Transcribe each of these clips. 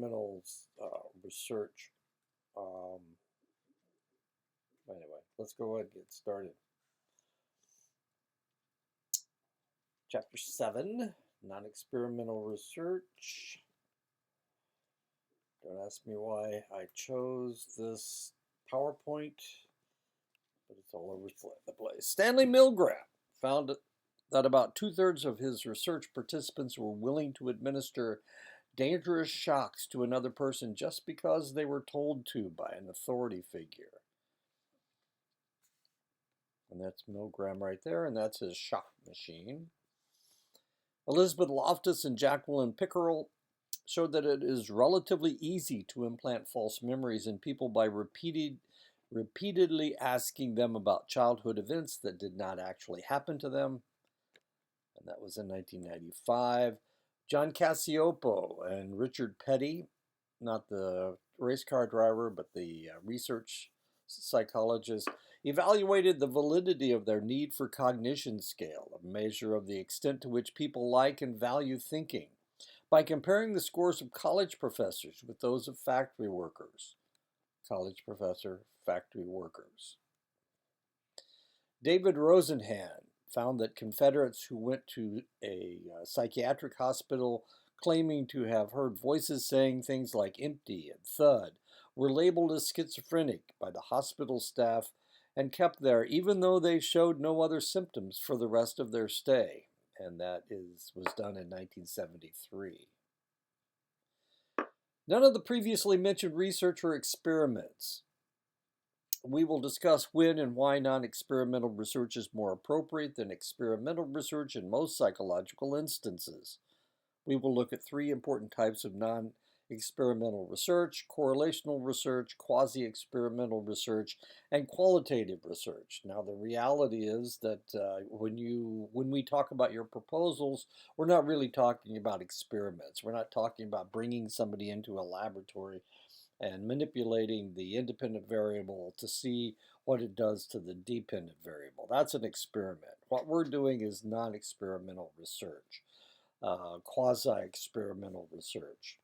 Middle research. Um, anyway, let's go ahead and get started. Chapter 7, Non-Experimental Research. Don't ask me why I chose this PowerPoint, but it's all over the place. Stanley Milgram found that about 2/3 of his research participants were willing to administer dangerous shocks to another person just because they were told to by an authority figure. And that's Milgram right there, and that's his shock machine. Elizabeth Loftus and Jacqueline Pickerel showed that it is relatively easy to implant false memories in people by repeatedly asking them about childhood events that did not actually happen to them. And that was in 1995. John Cacioppo and Richard Petty, not the race car driver, but the research psychologist, evaluated the validity of their need for cognition scale, a measure of the extent to which people like and value thinking, by comparing the scores of college professors with those of factory workers. College professor, factory workers. David Rosenhan found that Confederates who went to a psychiatric hospital claiming to have heard voices saying things like empty and thud were labeled as schizophrenic by the hospital staff and kept there even though they showed no other symptoms for the rest of their stay. And that was done in 1973. None of the previously mentioned research or experiments. We will discuss when and why non-experimental research is more appropriate than experimental research in most psychological instances. We will look at three important types of non-experimental research: correlational research, quasi-experimental research, and qualitative research. Now, the reality is that when we talk about your proposals, we're not really talking about experiments. We're not talking about bringing somebody into a laboratory and manipulating the independent variable to see what it does to the dependent variable. That's an experiment. What we're doing is non-experimental research, quasi-experimental research.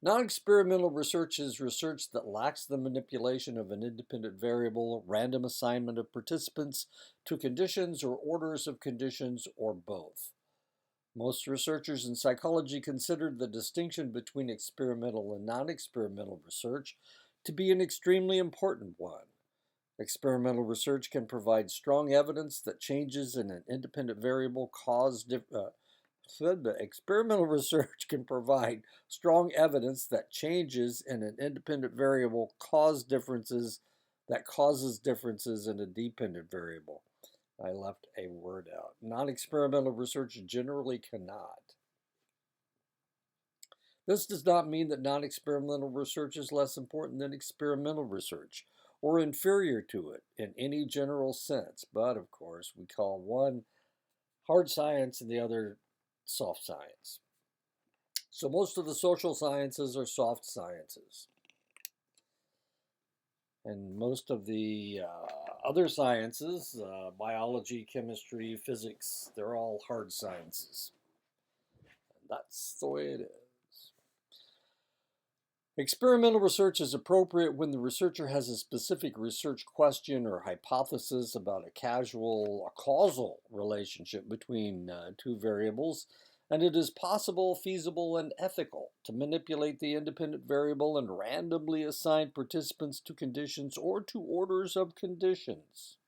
Non-experimental research is research that lacks the manipulation of an independent variable, random assignment of participants to conditions or orders of conditions, or both. Most researchers in psychology consider the distinction between experimental and non-experimental research to be an extremely important one. Experimental research can provide strong evidence that changes in an independent variable experimental research can provide strong evidence that changes in an independent variable causes differences in a dependent variable. I left a word out. Non-experimental research generally cannot. This does not mean that non-experimental research is less important than experimental research or inferior to it in any general sense, but of course we call one hard science and the other soft science. So most of the social sciences are soft sciences. And most of the other sciences, biology, chemistry, physics, they're all hard sciences. And that's the way it is. Experimental research is appropriate when the researcher has a specific research question or hypothesis about a causal relationship between two variables, and it is possible, feasible, and ethical to manipulate the independent variable and randomly assign participants to conditions or to orders of conditions.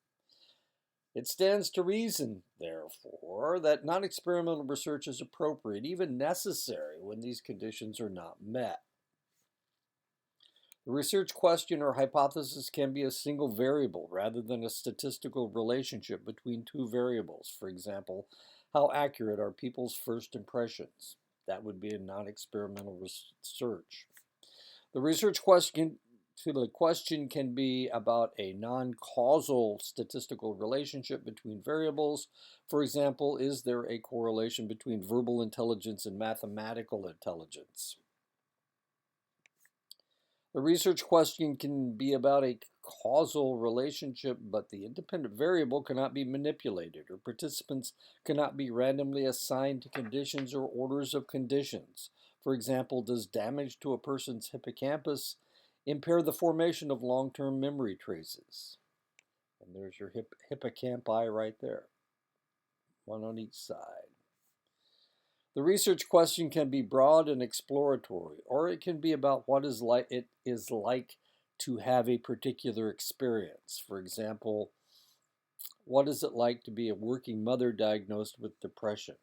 It stands to reason, therefore, that non-experimental research is appropriate, even necessary, when these conditions are not met. The research question or hypothesis can be a single variable rather than a statistical relationship between two variables. For example, how accurate are people's first impressions? That would be a non-experimental research. The research question can be about a non-causal statistical relationship between variables. For example, is there a correlation between verbal intelligence and mathematical intelligence? The research question can be about a causal relationship, but the independent variable cannot be manipulated, or participants cannot be randomly assigned to conditions or orders of conditions. For example, does damage to a person's hippocampus impair the formation of long-term memory traces? And there's your hippocampi right there, one on each side. The research question can be broad and exploratory, or it can be about what it is like to have a particular experience. For example, what is it like to be a working mother diagnosed with depression?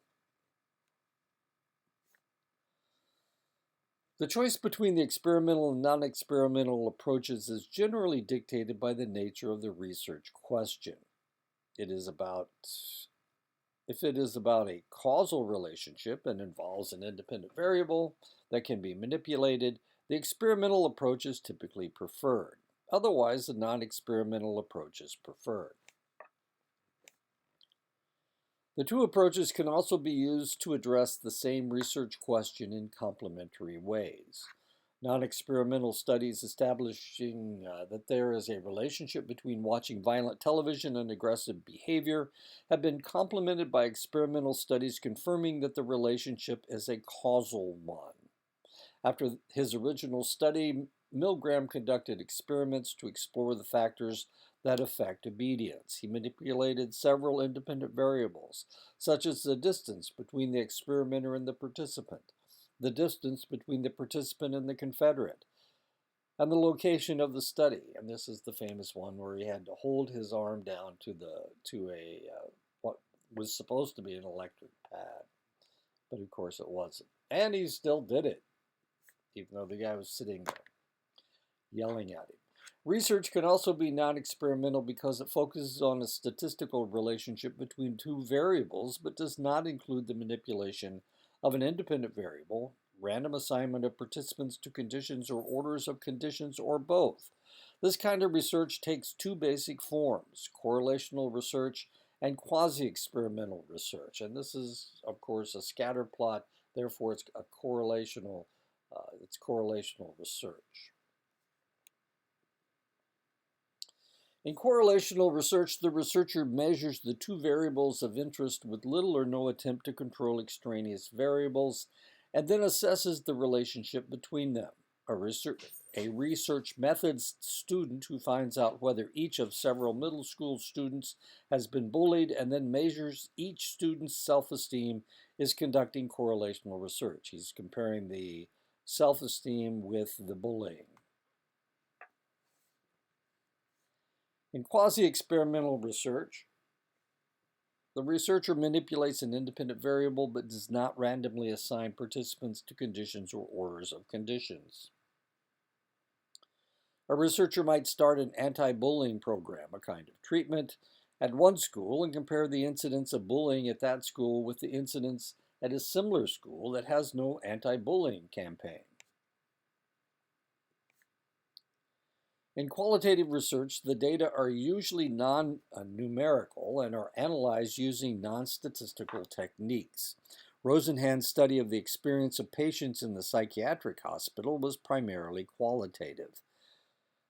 The choice between the experimental and non-experimental approaches is generally dictated by the nature of the research question. It is about If it is about a causal relationship and involves an independent variable that can be manipulated, the experimental approach is typically preferred. Otherwise, the non-experimental approach is preferred. The two approaches can also be used to address the same research question in complementary ways. Non-experimental studies establishing that there is a relationship between watching violent television and aggressive behavior have been complemented by experimental studies confirming that the relationship is a causal one. After his original study, Milgram conducted experiments to explore the factors that affect obedience. He manipulated several independent variables, such as the distance between the experimenter and the participant, the distance between the participant and the confederate, and the location of the study. And this is the famous one where he had to hold his arm down to what was supposed to be an electric pad, but of course it wasn't. And he still did it, even though the guy was sitting there yelling at him. Research can also be non-experimental because it focuses on a statistical relationship between two variables, but does not include the manipulation of an independent variable, random assignment of participants to conditions or orders of conditions, or both. This kind of research takes two basic forms: correlational research and quasi-experimental research. And this is, of course, a scatter plot, therefore it's correlational research. In correlational research, the researcher measures the two variables of interest with little or no attempt to control extraneous variables, and then assesses the relationship between them. A research methods student who finds out whether each of several middle school students has been bullied and then measures each student's self-esteem is conducting correlational research. He's comparing the self-esteem with the bullying. In quasi-experimental research, the researcher manipulates an independent variable but does not randomly assign participants to conditions or orders of conditions. A researcher might start an anti-bullying program, a kind of treatment, at one school and compare the incidence of bullying at that school with the incidence at a similar school that has no anti-bullying campaign. In qualitative research, the data are usually non-numerical and are analyzed using non-statistical techniques. Rosenhan's study of the experience of patients in the psychiatric hospital was primarily qualitative.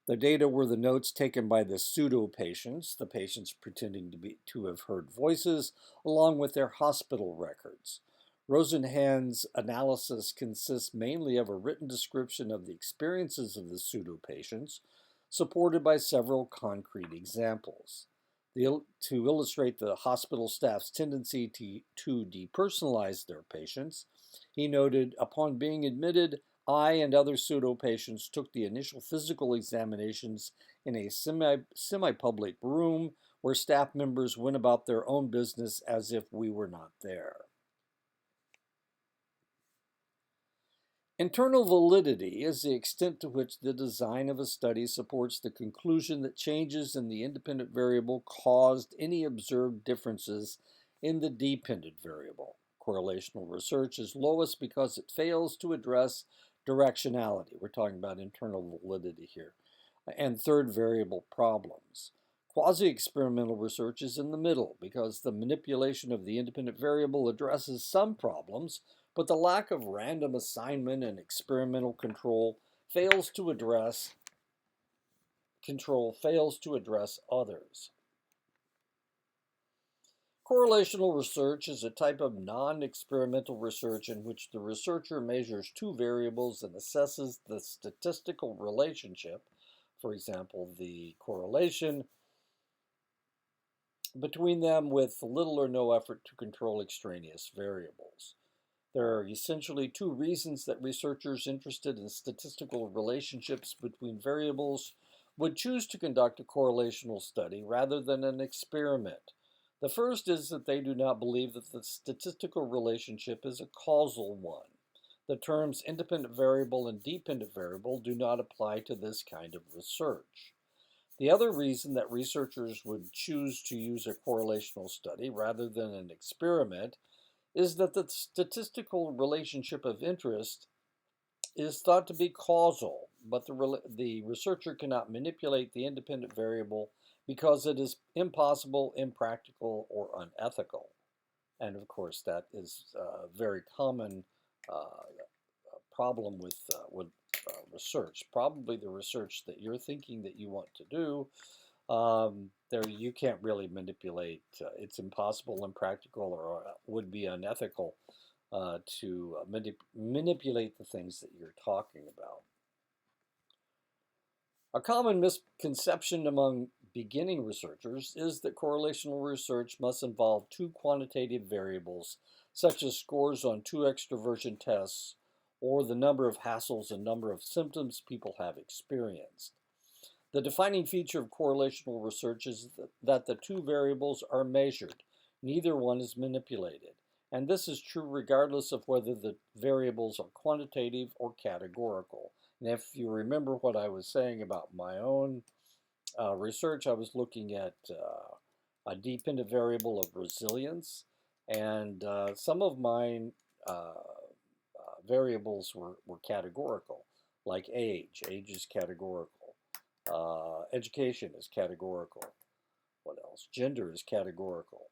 The data were the notes taken by the pseudo-patients, the patients pretending to have heard voices, along with their hospital records. Rosenhan's analysis consists mainly of a written description of the experiences of the pseudo-patients, supported by several concrete examples. To illustrate the hospital staff's tendency to depersonalize their patients, he noted, upon being admitted, I and other pseudo-patients took the initial physical examinations in a semi-public room where staff members went about their own business as if we were not there. Internal validity is the extent to which the design of a study supports the conclusion that changes in the independent variable caused any observed differences in the dependent variable. Correlational research is lowest because it fails to address directionality. We're talking about internal validity here. And third variable problems. Quasi-experimental research is in the middle because the manipulation of the independent variable addresses some problems, but the lack of random assignment and experimental control fails to address control fails to address others. Correlational research is a type of non-experimental research in which the researcher measures two variables and assesses the statistical relationship, for example, the correlation between them with little or no effort to control extraneous variables. There are essentially two reasons that researchers interested in statistical relationships between variables would choose to conduct a correlational study rather than an experiment. The first is that they do not believe that the statistical relationship is a causal one. The terms independent variable and dependent variable do not apply to this kind of research. The other reason that researchers would choose to use a correlational study rather than an experiment is that the statistical relationship of interest is thought to be causal, but the researcher cannot manipulate the independent variable because it is impossible, impractical, or unethical. And of course, that is a very common problem with research. Probably the research that you're thinking that you want to do, there you can't really manipulate. It's impossible, impractical, or would be unethical to manipulate the things that you're talking about. A common misconception among beginning researchers is that correlational research must involve two quantitative variables, such as scores on two extroversion tests or the number of hassles and number of symptoms people have experienced. The defining feature of correlational research is that the two variables are measured. Neither one is manipulated. And this is true regardless of whether the variables are quantitative or categorical. And if you remember what I was saying about my own research, I was looking at a dependent variable of resilience, and some of mine variables were categorical, like age. Age is categorical. Education is categorical. What else? Gender is categorical.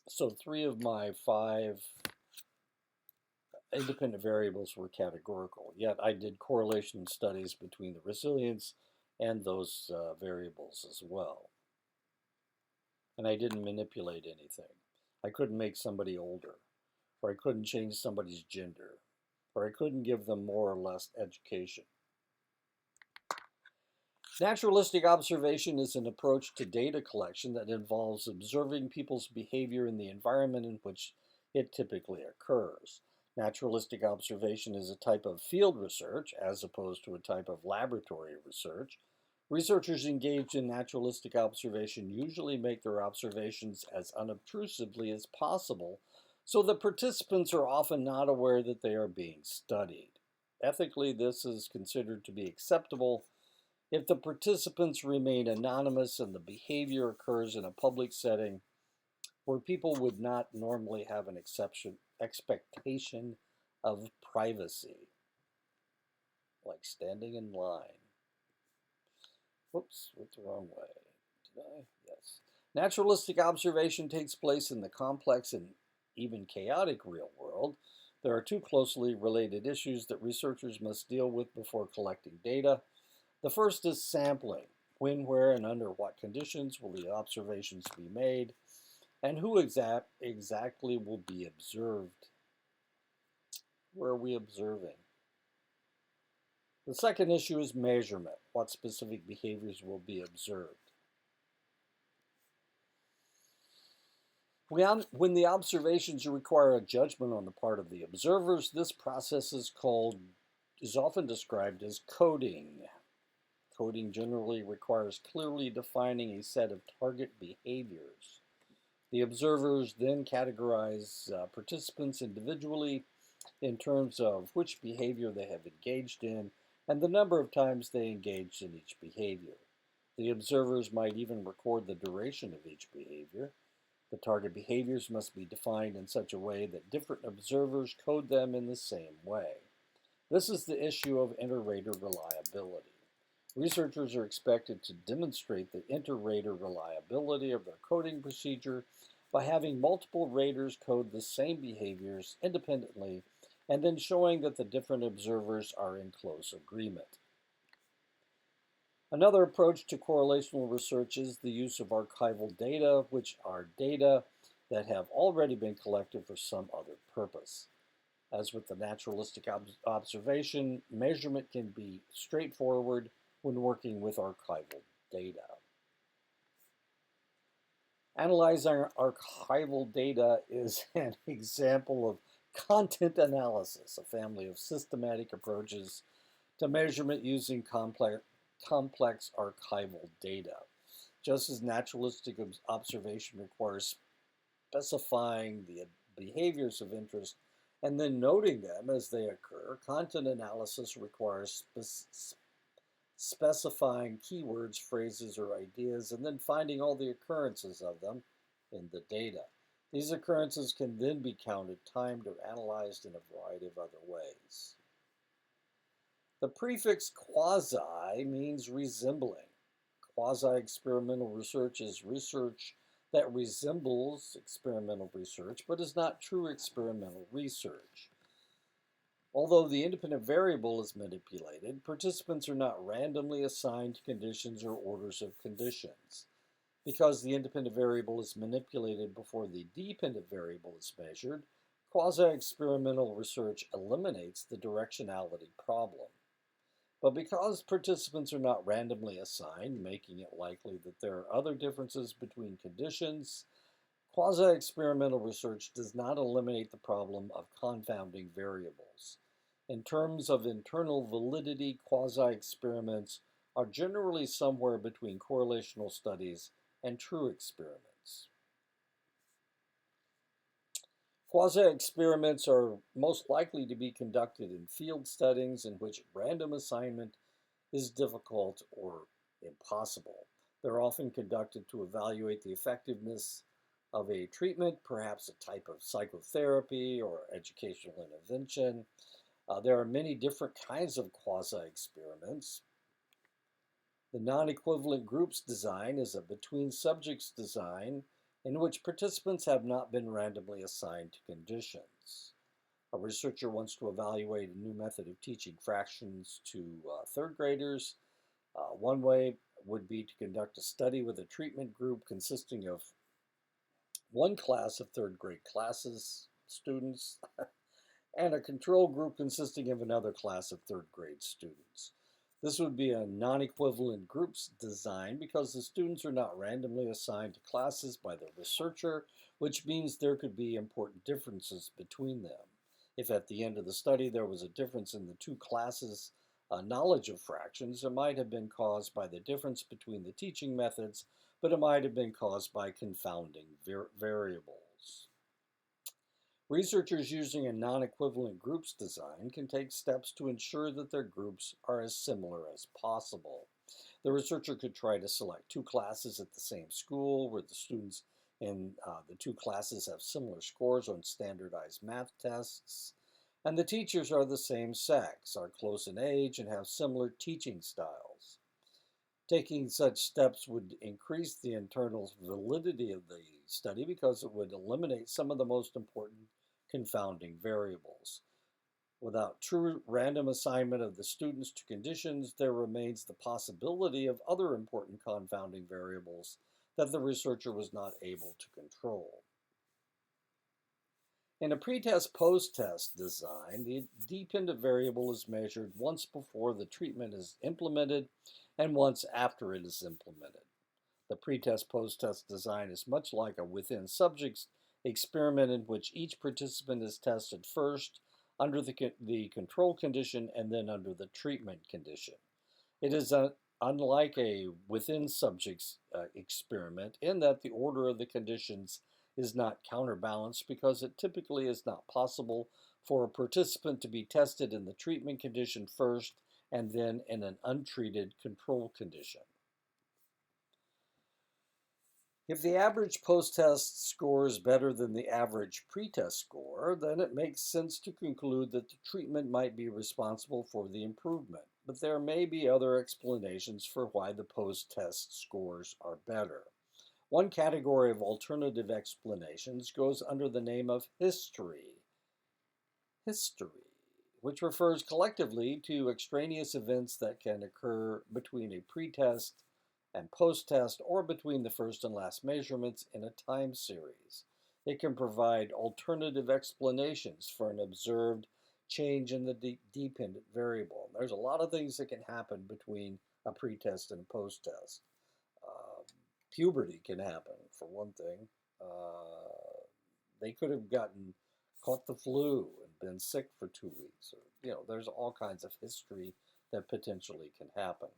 So 3 of my 5 independent variables were categorical, yet I did correlation studies between the resilience and those variables as well. And I didn't manipulate anything. I couldn't make somebody older, or I couldn't change somebody's gender, or I couldn't give them more or less education. Naturalistic observation is an approach to data collection that involves observing people's behavior in the environment in which it typically occurs. Naturalistic observation is a type of field research as opposed to a type of laboratory research. Researchers engaged in naturalistic observation usually make their observations as unobtrusively as possible, so the participants are often not aware that they are being studied. Ethically, this is considered to be acceptable if the participants remain anonymous and the behavior occurs in a public setting where people would not normally have an expectation of privacy, like standing in line. Whoops, went the wrong way. Did I? Yes. Naturalistic observation takes place in the complex and even chaotic real world. There are two closely related issues that researchers must deal with before collecting data. The first is sampling. When, where, and under what conditions will the observations be made, and who exactly will be observed? Where are we observing? The second issue is measurement. What specific behaviors will be observed? When the observations require a judgment on the part of the observers, this process is often described as coding. Coding generally requires clearly defining a set of target behaviors. The observers then categorize participants individually in terms of which behavior they have engaged in and the number of times they engaged in each behavior. The observers might even record the duration of each behavior. The target behaviors must be defined in such a way that different observers code them in the same way. This is the issue of inter-rater reliability. Researchers are expected to demonstrate the inter-rater reliability of their coding procedure by having multiple raters code the same behaviors independently and then showing that the different observers are in close agreement. Another approach to correlational research is the use of archival data, which are data that have already been collected for some other purpose. As with the naturalistic observation, measurement can be straightforward when working with archival data. Analyzing archival data is an example of content analysis, a family of systematic approaches to measurement using complex archival data. Just as naturalistic observation requires specifying the behaviors of interest and then noting them as they occur, content analysis requires specifying keywords, phrases, or ideas, and then finding all the occurrences of them in the data. These occurrences can then be counted, timed, or analyzed in a variety of other ways. The prefix quasi means resembling. Quasi-experimental research is research that resembles experimental research, but is not true experimental research. Although the independent variable is manipulated, participants are not randomly assigned conditions or orders of conditions. Because the independent variable is manipulated before the dependent variable is measured, quasi-experimental research eliminates the directionality problem. But because participants are not randomly assigned, making it likely that there are other differences between conditions, quasi-experimental research does not eliminate the problem of confounding variables. In terms of internal validity, quasi-experiments are generally somewhere between correlational studies and true experiments. Quasi-experiments are most likely to be conducted in field settings in which random assignment is difficult or impossible. They're often conducted to evaluate the effectiveness of a treatment, perhaps a type of psychotherapy or educational intervention. There are many different kinds of quasi-experiments. The non-equivalent groups design is a between subjects design in which participants have not been randomly assigned to conditions. A researcher wants to evaluate a new method of teaching fractions to third graders. One way would be to conduct a study with a treatment group consisting of one class of third grade students and a control group consisting of another class of third grade students. This would be a non-equivalent groups design because the students are not randomly assigned to classes by the researcher, which means there could be important differences between them. If at the end of the study there was a difference in the two classes' knowledge of fractions, it might have been caused by the difference between the teaching methods, but it might have been caused by confounding variables. Researchers using a non-equivalent groups design can take steps to ensure that their groups are as similar as possible. The researcher could try to select two classes at the same school where the students in the two classes have similar scores on standardized math tests, and the teachers are the same sex, are close in age, and have similar teaching styles. Taking such steps would increase the internal validity of the study because it would eliminate some of the most important confounding variables. Without true random assignment of the students to conditions, there remains the possibility of other important confounding variables that the researcher was not able to control. In a pretest post-test design, the dependent variable is measured once before the treatment is implemented and once after it is implemented. The pretest post-test design is much like a within subjects experiment in which each participant is tested first under the control condition and then under the treatment condition. It is unlike a within subjects experiment in that the order of the conditions is not counterbalanced because it typically is not possible for a participant to be tested in the treatment condition first and then in an untreated control condition. If the average post-test score is better than the average pretest score, then it makes sense to conclude that the treatment might be responsible for the improvement. But there may be other explanations for why the post-test scores are better. One category of alternative explanations goes under the name of history. History. which refers collectively to extraneous events that can occur between a pretest and post-test or between the first and last measurements in a time series. It can provide alternative explanations for an observed change in the dependent variable. There's a lot of things that can happen between a pretest and a post-test. Uh, Puberty can happen, for one thing. They could have caught the flu and been sick for 2 weeks. Or, there's all kinds of history that potentially can happen.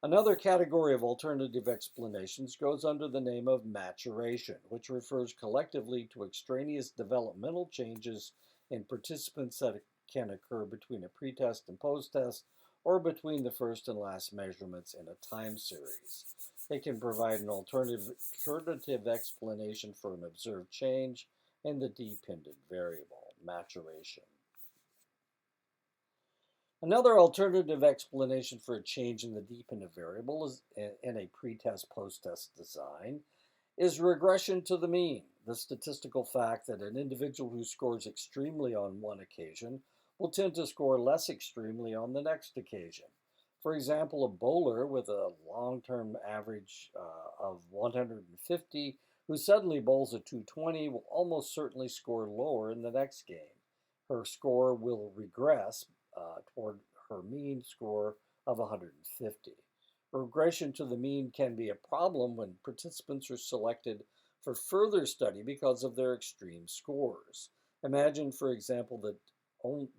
Another category of alternative explanations goes under the name of maturation, which refers collectively to extraneous developmental changes in participants that can occur between a pretest and post-test or between the first and last measurements in a time series. It can provide an alternative explanation for an observed change in the dependent variable, maturation. Another alternative explanation for a change in the dependent variable is in a pretest post-test design is regression to the mean, the statistical fact that an individual who scores extremely on one occasion will tend to score less extremely on the next occasion. For example, a bowler with a long-term average of 150 who suddenly bowls a 220 will almost certainly score lower in the next game. Her score will regress toward her mean score of 150. Regression to the mean can be a problem when participants are selected for further study because of their extreme scores. Imagine, for example,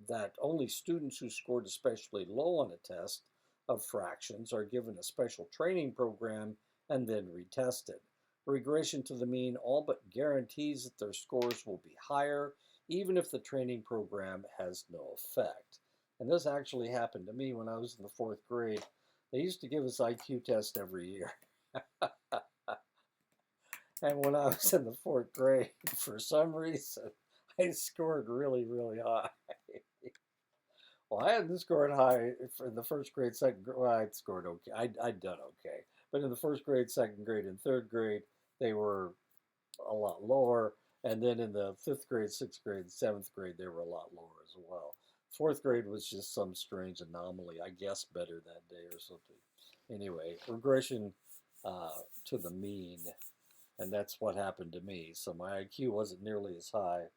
that only students who scored especially low on a test of fractions are given a special training program and then retested. Regression to the mean all but guarantees that their scores will be higher, even if the training program has no effect. And this actually happened to me when I was in the 4th grade. They used to give us IQ tests every year. And when I was in the 4th grade, for some reason, I scored really, really high. Well, I hadn't scored high in the 1st grade, 2nd grade. Well, I'd scored okay. I'd done okay. But in the 1st grade, 2nd grade, and 3rd grade, they were a lot lower. And then in the 5th grade, 6th grade, and 7th grade, they were a lot lower as well. 4th grade was just some strange anomaly. I guessed better that day or something. Anyway, regression to the mean, and that's what happened to me. So my IQ wasn't nearly as high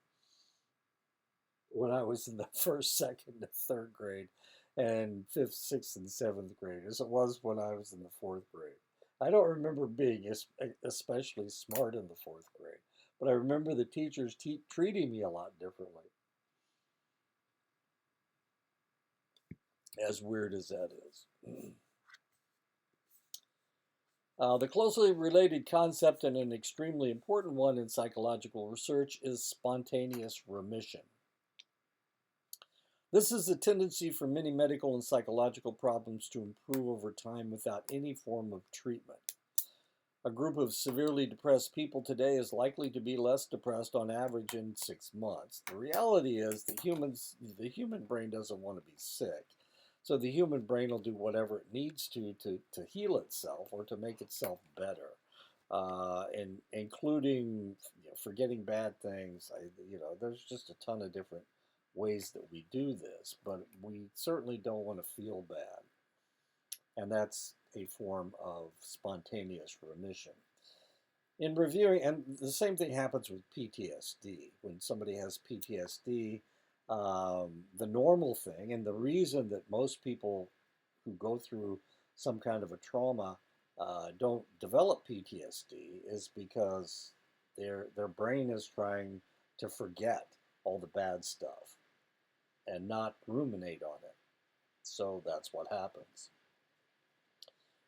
when I was in the 1st, 2nd, and 3rd grade, and 5th, 6th, and 7th grade as it was when I was in the 4th grade. I don't remember being especially smart in the 4th grade, but I remember the teachers treating me a lot differently, as weird as that is. The closely related concept and an extremely important one in psychological research is spontaneous remission. This is a tendency for many medical and psychological problems to improve over time without any form of treatment. A group of severely depressed people today is likely to be less depressed on average in 6 months. The reality is that the human brain doesn't want to be sick. So the human brain will do whatever it needs to heal itself or to make itself better, and including forgetting bad things. There's just a ton of different ways that we do this, but we certainly don't want to feel bad, and that's a form of spontaneous remission. In reviewing, and the same thing happens with PTSD. When somebody has PTSD, the normal thing, and the reason that most people who go through some kind of a trauma don't develop PTSD is because their brain is trying to forget all the bad stuff and not ruminate on it. So that's what happens.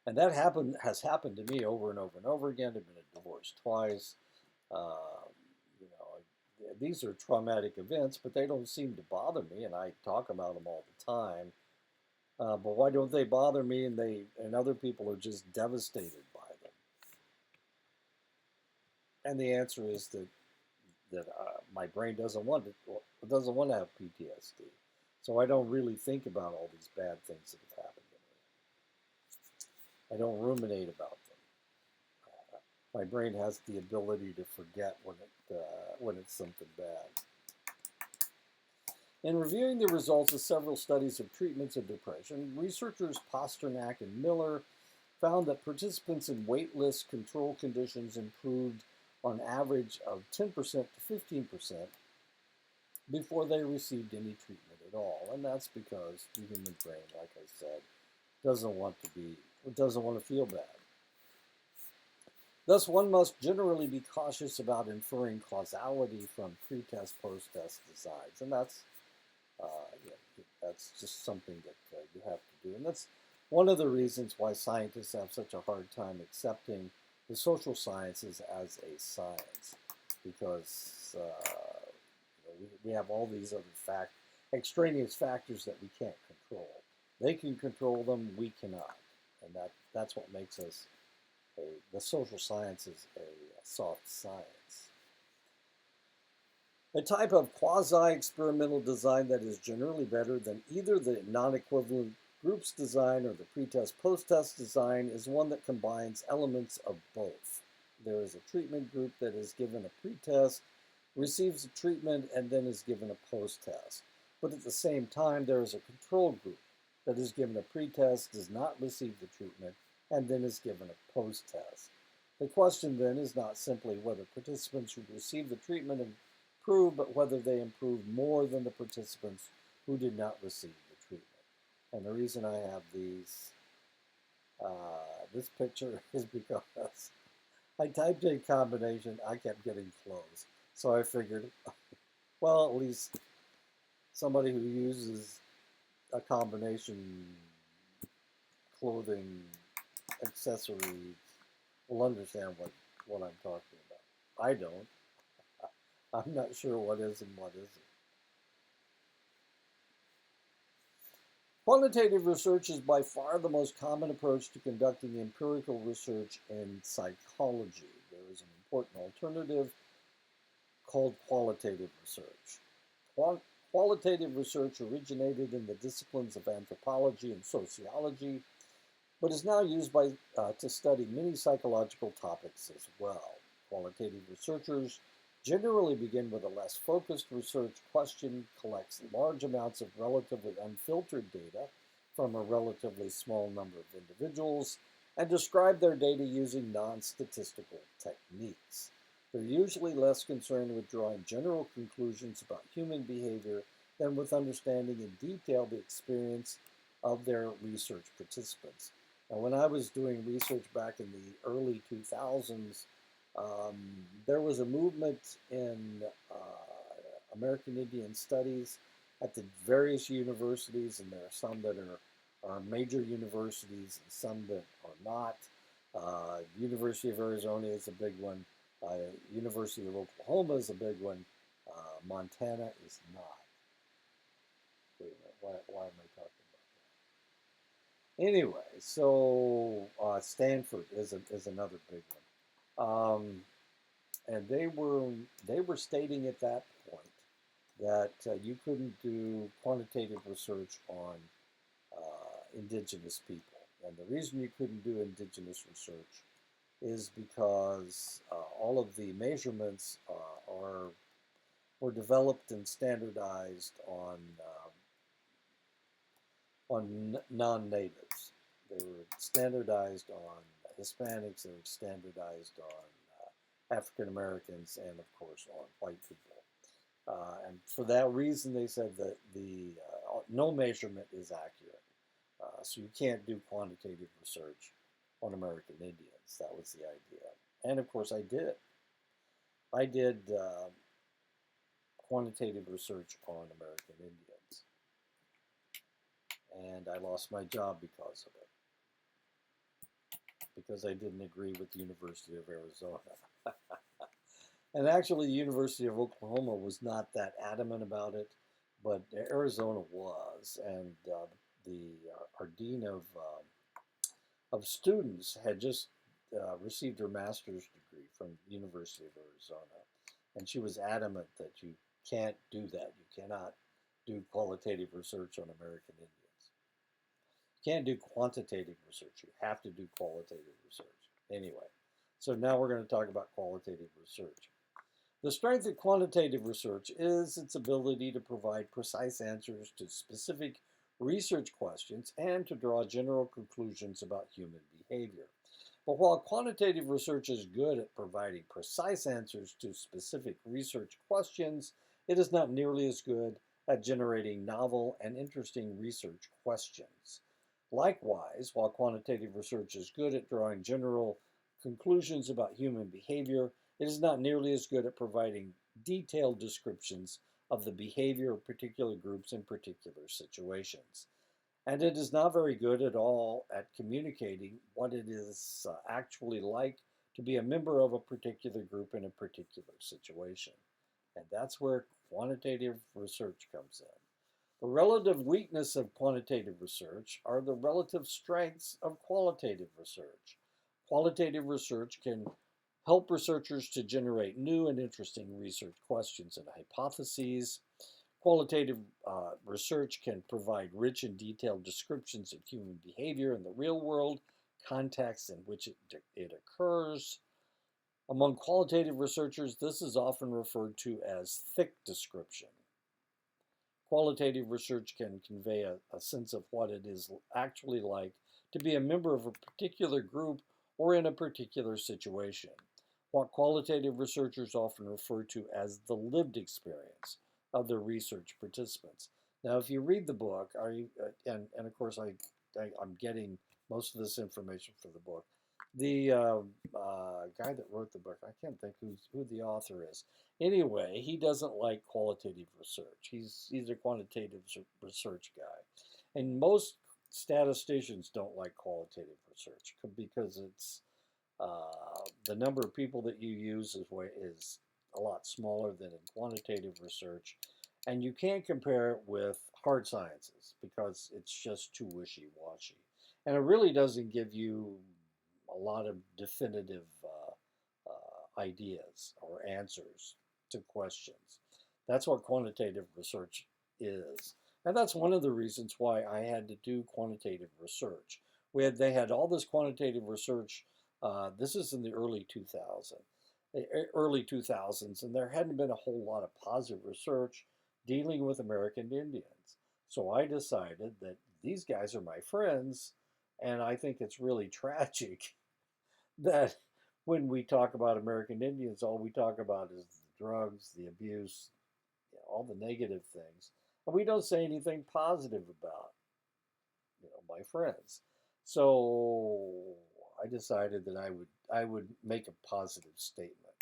And that has happened to me over and over and over again. I've been divorced twice. Uh, these are traumatic events, but they don't seem to bother me, and I talk about them all the time. But why don't they bother me, and other people are just devastated by them? And the answer is that my brain doesn't want to have PTSD, so I don't really think about all these bad things that have happened to me. I don't ruminate about them. My brain has the ability to forget when it's something bad. In reviewing the results of several studies of treatments of depression, researchers Pasternak and Miller found that participants in waitlist control conditions improved on average of 10% to 15% before they received any treatment at all. And that's because the human brain, like I said, doesn't want to feel bad. Thus, one must generally be cautious about inferring causality from pre-test, post-test designs, and that's just something that you have to do, and that's one of the reasons why scientists have such a hard time accepting the social sciences as a science, because we have all these other extraneous factors that we can't control. They can control them, we cannot, and that's what makes us the social sciences a soft science. A type of quasi-experimental design that is generally better than either the non-equivalent groups design or the pre-test post-test design is one that combines elements of both. There is a treatment group that is given a pre-test, receives a treatment, and then is given a post-test. But at the same time, there is a control group that is given a pre-test, does not receive the treatment, and then is given a post-test. The question then is not simply whether participants who receive the treatment improve, but whether they improve more than the participants who did not receive the treatment. And the reason I have this picture is because I typed in combination, I kept getting close. So I figured, well, at least somebody who uses a combination clothing accessory will understand what I'm talking about. I don't. I'm not sure what is and what isn't. Quantitative research is by far the most common approach to conducting empirical research in psychology. There is an important alternative called qualitative research. Qualitative research originated in the disciplines of anthropology and sociology, but is now used to study many psychological topics as well. Qualitative researchers generally begin with a less focused research question, collects large amounts of relatively unfiltered data from a relatively small number of individuals, and describe their data using non-statistical techniques. They're usually less concerned with drawing general conclusions about human behavior than with understanding in detail the experience of their research participants. And when I was doing research back in the early 2000s, there was a movement in American Indian Studies at the various universities, and there are some that are major universities and some that are not. University of Arizona is a big one. University of Oklahoma is a big one. Montana is not. Wait a minute, why am I talking about that? Anyway, so Stanford is another big one. And they were stating at that point that you couldn't do quantitative research on indigenous people. And the reason you couldn't do indigenous research is because all of the measurements were developed and standardized on non-natives. They were standardized on Hispanics. They were standardized on African Americans, and of course on white people. And for that reason, they said that no measurement is accurate. So you can't do quantitative research on American Indians. That was the idea. And of course, I did. I did quantitative research on American Indians. And I lost my job because of it. Because I didn't agree with the University of Arizona. And actually, the University of Oklahoma was not that adamant about it, but Arizona was. And our dean of students had just received her master's degree from the University of Arizona. And she was adamant that you can't do that. You cannot do qualitative research on American Indians. You can't do quantitative research. You have to do qualitative research. Anyway, so now we're going to talk about qualitative research. The strength of quantitative research is its ability to provide precise answers to specific research questions and to draw general conclusions about human behavior. But while quantitative research is good at providing precise answers to specific research questions, it is not nearly as good at generating novel and interesting research questions. Likewise, while quantitative research is good at drawing general conclusions about human behavior, it is not nearly as good at providing detailed descriptions of the behavior of particular groups in particular situations. And it is not very good at all at communicating what it is actually like to be a member of a particular group in a particular situation. And that's where quantitative research comes in. The relative weakness of quantitative research are the relative strengths of qualitative research. Qualitative research can help researchers to generate new and interesting research questions and hypotheses. Qualitative research can provide rich and detailed descriptions of human behavior in the real world, contexts in which it occurs. Among qualitative researchers, this is often referred to as thick description. Qualitative research can convey a sense of what it is actually like to be a member of a particular group or in a particular situation, what qualitative researchers often refer to as the lived experience of their research participants. Now, if you read the book, and of course I'm getting most of this information from the book. The guy that wrote the book, I can't think who the author is. Anyway, he doesn't like qualitative research. He's a quantitative research guy, and most statisticians don't like qualitative research because it's the number of people that you use is a lot smaller than in quantitative research, and you can't compare it with hard sciences because it's just too wishy-washy, and it really doesn't give you a lot of definitive ideas or answers to questions. That's what quantitative research is. And that's one of the reasons why I had to do quantitative research. They had all this quantitative research. This is in the early 2000s, and there hadn't been a whole lot of positive research dealing with American Indians. So I decided that these guys are my friends, and I think it's really tragic that when we talk about American Indians, all we talk about is the drugs, the abuse, all the negative things, and we don't say anything positive about my friends. So I decided that I would make a positive statement,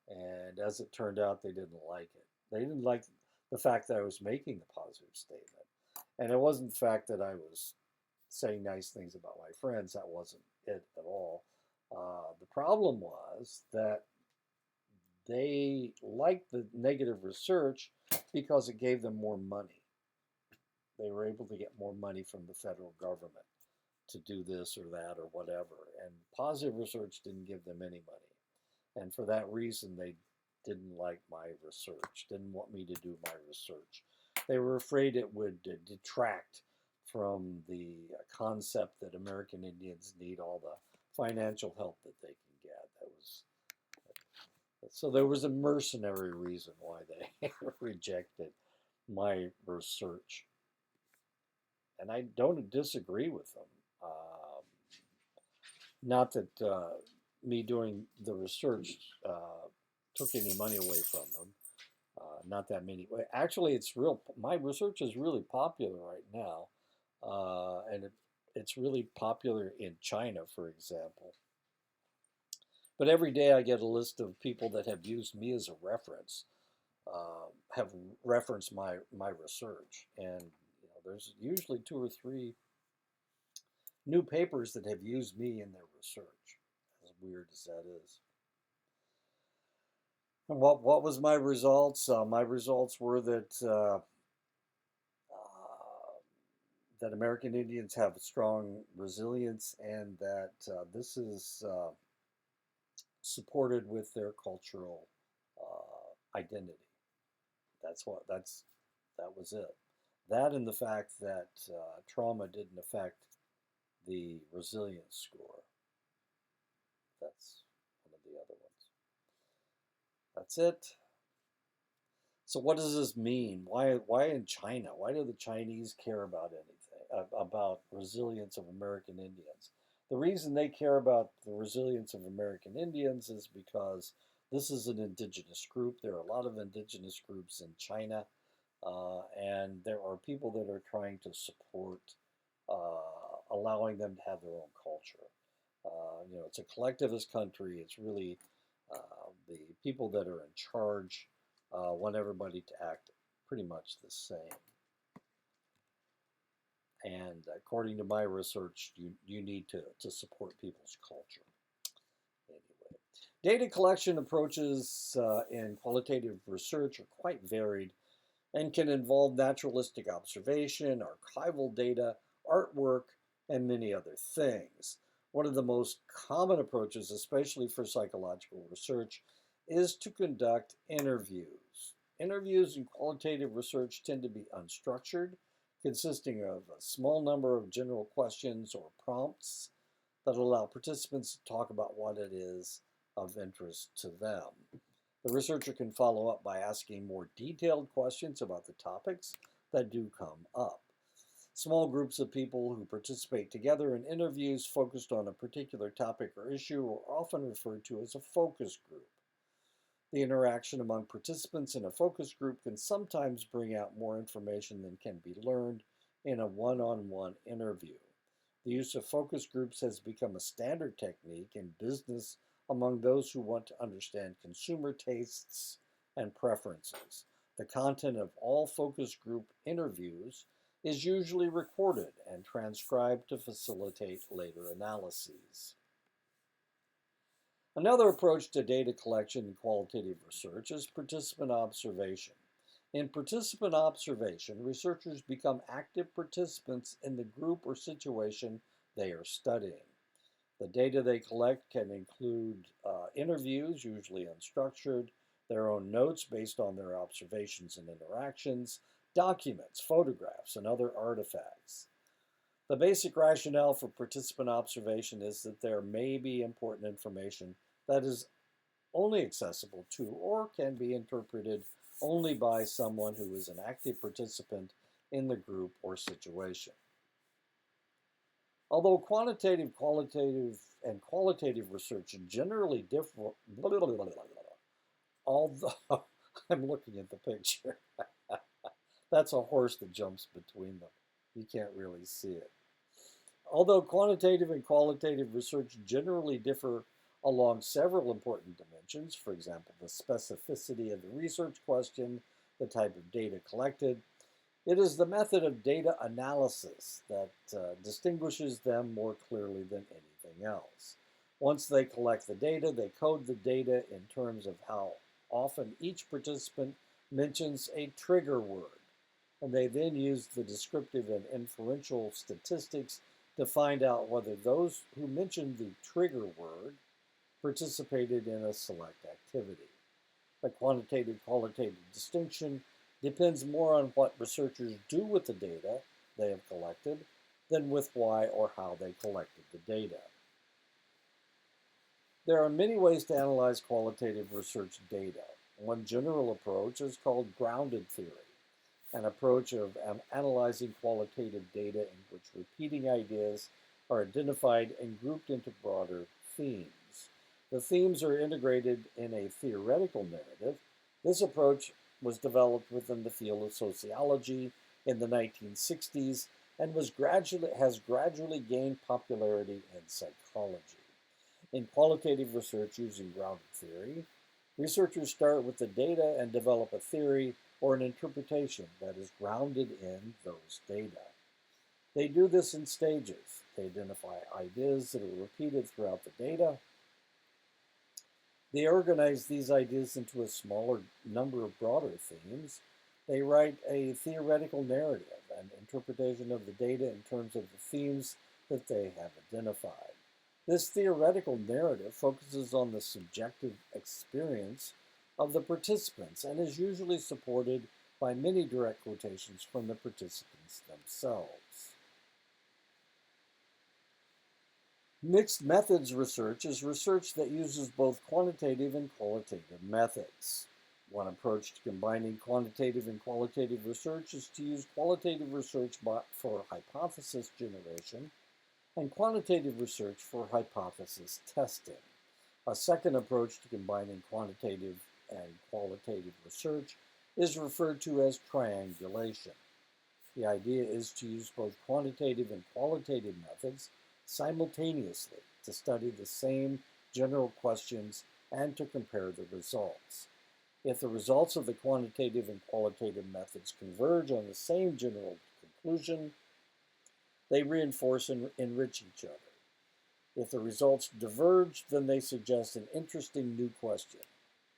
and as it turned out, they didn't like it. They didn't like the fact that I was making the positive statement, and it wasn't the fact that I was saying nice things about my friends. That wasn't it at all. The problem was that they liked the negative research because it gave them more money. They were able to get more money from the federal government to do this or that or whatever. And positive research didn't give them any money. And for that reason, they didn't like my research, didn't want me to do my research. They were afraid it would detract from the concept that American Indians need all the financial help that they can get. So there was a mercenary reason why they rejected my research, and I don't disagree with them. Not that me doing the research took any money away from them. Not that many. Actually, it's real. My research is really popular right now, and it's really popular in China, for example. But every day I get a list of people that have used me as a reference, have referenced my research, and there's usually 2 or 3 new papers that have used me in their research. As weird as that is. And what was my results? My results were that American Indians have strong resilience, and that this is supported with their cultural identity. That was it. That and the fact that trauma didn't affect the resilience score. That's one of the other ones. That's it. So what does this mean? Why in China? Why do the Chinese care about anything about resilience of American Indians? The reason they care about the resilience of American Indians is because this is an indigenous group. There are a lot of indigenous groups in China, and there are people that are trying to support allowing them to have their own culture. It's a collectivist country. It's really the people that are in charge want everybody to act pretty much the same. And according to my research, you need to support people's culture. Anyway, data collection approaches in qualitative research are quite varied and can involve naturalistic observation, archival data, artwork, and many other things. One of the most common approaches, especially for psychological research, is to conduct interviews. Interviews in qualitative research tend to be unstructured, consisting of a small number of general questions or prompts that allow participants to talk about what it is of interest to them. The researcher can follow up by asking more detailed questions about the topics that do come up. Small groups of people who participate together in interviews focused on a particular topic or issue are often referred to as a focus group. The interaction among participants in a focus group can sometimes bring out more information than can be learned in a one-on-one interview. The use of focus groups has become a standard technique in business among those who want to understand consumer tastes and preferences. The content of all focus group interviews is usually recorded and transcribed to facilitate later analyses. Another approach to data collection and qualitative research is participant observation. In participant observation, researchers become active participants in the group or situation they are studying. The data they collect can include interviews, usually unstructured, their own notes based on their observations and interactions, documents, photographs, and other artifacts. The basic rationale for participant observation is that there may be important information that is only accessible to or can be interpreted only by someone who is an active participant in the group or situation. Although quantitative, qualitative, and qualitative research generally differ, although I'm looking at the picture, that's a horse that jumps between them. You can't really see it. Although quantitative and qualitative research generally differ along several important dimensions, for example, the specificity of the research question, the type of data collected, it is the method of data analysis that distinguishes them more clearly than anything else. Once they collect the data, they code the data in terms of how often each participant mentions a trigger word, and they then use the descriptive and inferential statistics to find out whether those who mentioned the trigger word participated in a select activity. The quantitative-qualitative distinction depends more on what researchers do with the data they have collected than with why or how they collected the data. There are many ways to analyze qualitative research data. One general approach is called grounded theory, an approach of analyzing qualitative data in which repeating ideas are identified and grouped into broader themes. The themes are integrated in a theoretical narrative. This approach was developed within the field of sociology in the 1960s and has gradually gained popularity in psychology. In qualitative research using grounded theory, researchers start with the data and develop a theory or an interpretation that is grounded in those data. They do this in stages. They identify ideas that are repeated throughout the data. They organize these ideas into a smaller number of broader themes. They write a theoretical narrative, an interpretation of the data in terms of the themes that they have identified. This theoretical narrative focuses on the subjective experience of the participants and is usually supported by many direct quotations from the participants themselves. Mixed methods research is research that uses both quantitative and qualitative methods. One approach to combining quantitative and qualitative research is to use qualitative research for hypothesis generation and quantitative research for hypothesis testing. A second approach to combining quantitative and qualitative research is referred to as triangulation. The idea is to use both quantitative and qualitative methods simultaneously to study the same general questions and to compare the results. If the results of the quantitative and qualitative methods converge on the same general conclusion, they reinforce and enrich each other. If the results diverge, then they suggest an interesting new question.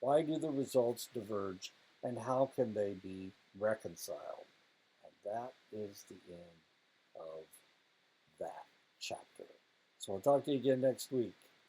Why do the results diverge and how can they be reconciled? And that is the end of that chapter. So I'll talk to you again next week.